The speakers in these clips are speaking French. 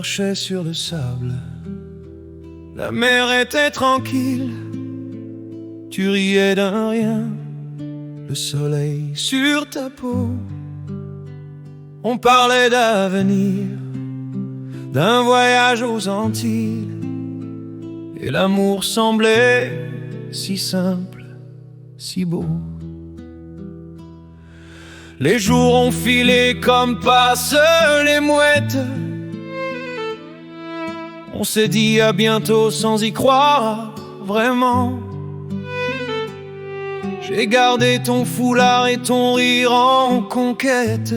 marchais sur le sable. La mer était tranquille, tu riais d'un rien, le soleil sur ta peau. On parlait d'avenir, d'un voyage aux Antilles, et l'amour semblait si simple, si beau. Les jours ont filé comme passent les mouettes. On s'est dit à bientôt sans y croire vraiment. J'ai gardé ton foulard et ton rire en conquête,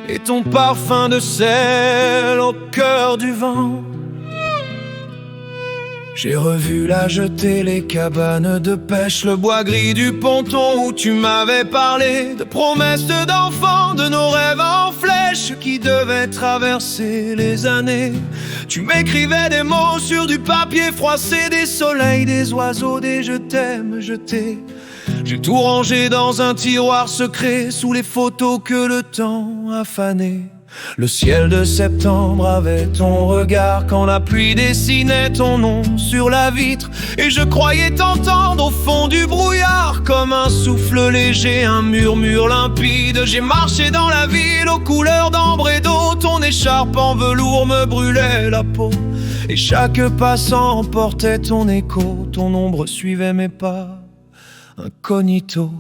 et ton parfum de sel au cœur du vent. J'ai revu la jetée, les cabanes de pêche, le bois gris du ponton où tu m'avais parlé de promesses d'enfants, de nos rêves en flèche qui devaient traverser les années. Tu m'écrivais des mots sur du papier froissé, des soleils, des oiseaux, des je t'aime jetés. J'ai tout rangé dans un tiroir secret sous les photos que le temps a fanées. Le ciel de septembre avait ton regard quand la pluie dessinait ton nom sur la vitre, et je croyais t'entendre au fond du brouillard comme un souffle léger, un murmure limpide. J'ai marché dans la ville aux couleurs d'ambre et d'eau, ton écharpe en velours me brûlait la peau, et chaque passant emportait ton écho, ton ombre suivait mes pas incognito.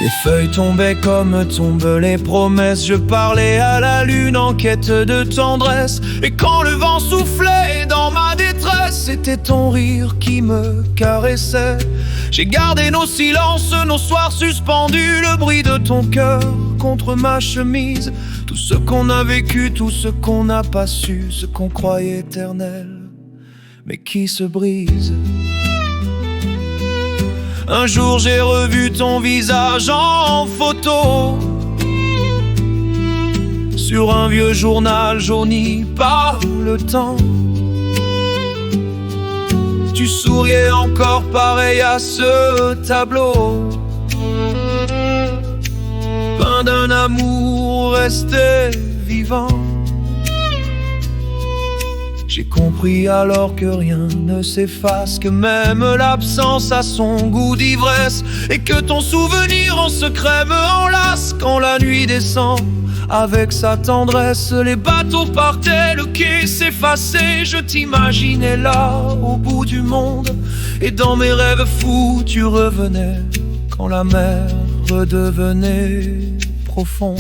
Les feuilles tombaient comme tombent les promesses. Je parlais à la lune en quête de tendresse, et quand le vent soufflait dans ma détresse, c'était ton rire qui me caressait. J'ai gardé nos silences, nos soirs suspendus, le bruit de ton cœur contre ma chemise. Tout ce qu'on a vécu, tout ce qu'on n'a pas su, ce qu'on croyait éternel, mais qui se brise. Un jour j'ai revu ton visage en photo sur un vieux journal jauni par le temps. Tu souriais encore pareil à ce tableau, peint d'un amour resté vivant. J'ai compris alors que rien ne s'efface, que même l'absence a son goût d'ivresse, et que ton souvenir en secret me enlace. Quand la nuit descend avec sa tendresse, les bateaux partaient, le quai s'effaçait. Je t'imaginais là au bout du monde, et dans mes rêves fous tu revenais quand la mer redevenait profonde.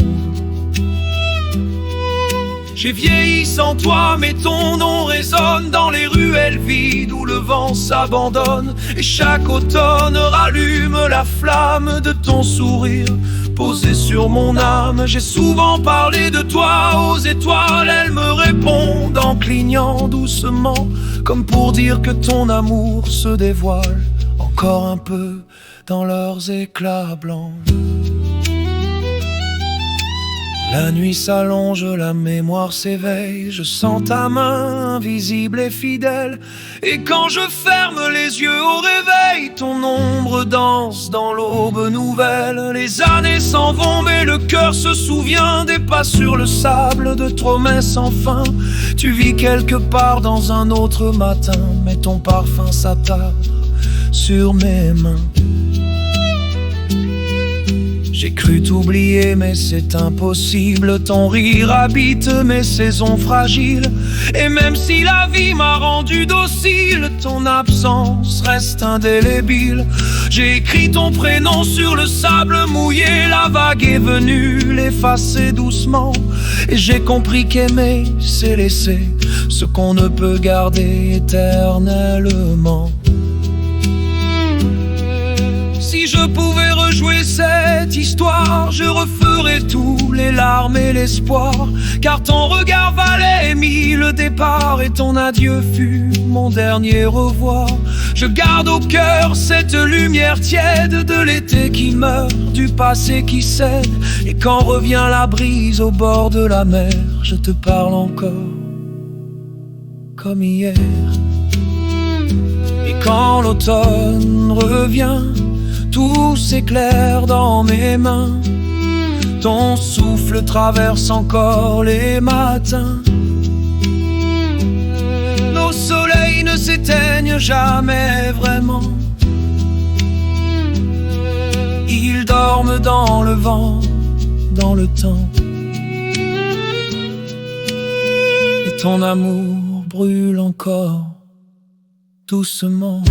J'ai vieilli sans toi, mais ton nom résonne dans les ruelles vides où le vent s'abandonne, et chaque automne rallume la flamme de ton sourire posé sur mon âme. J'ai souvent parlé de toi aux étoiles, elles me répondent en clignant doucement, comme pour dire que ton amour se dévoile encore un peu dans leurs éclats blancs. La nuit s'allonge, la mémoire s'éveille, je sens ta main invisible et fidèle, et quand je ferme les yeux au réveil, ton ombre danse dans l'aube nouvelle. Les années s'en vont, mais le cœur se souvient des pas sur le sable, de promesses sans fin. Tu vis quelque part dans un autre matin, mais ton parfum s'attarde sur mes mains. J'ai cru t'oublier, mais c'est impossible. Ton rire habite mes saisons fragiles, et même si la vie m'a rendu docile, ton absence reste indélébile. J'ai écrit ton prénom sur le sable mouillé, la vague est venue l'effacer doucement, et j'ai compris qu'aimer, c'est laisser ce qu'on ne peut garder éternellement. Si je pouvais rejouer cette histoire, je referais tous les larmes et l'espoir, car ton regard valait 1000 départs, et ton adieu fut mon dernier revoir. Je garde au cœur cette lumière tiède de l'été qui meurt, du passé qui cède, et quand revient la brise au bord de la mer, je te parle encore comme hier. Et quand l'automne revient, tout s'éclaire dans mes mains. Ton souffle traverse encore les matins. Nos soleils ne s'éteignent jamais vraiment. Ils dorment dans le vent, dans le temps. Et ton amour brûle encore doucement.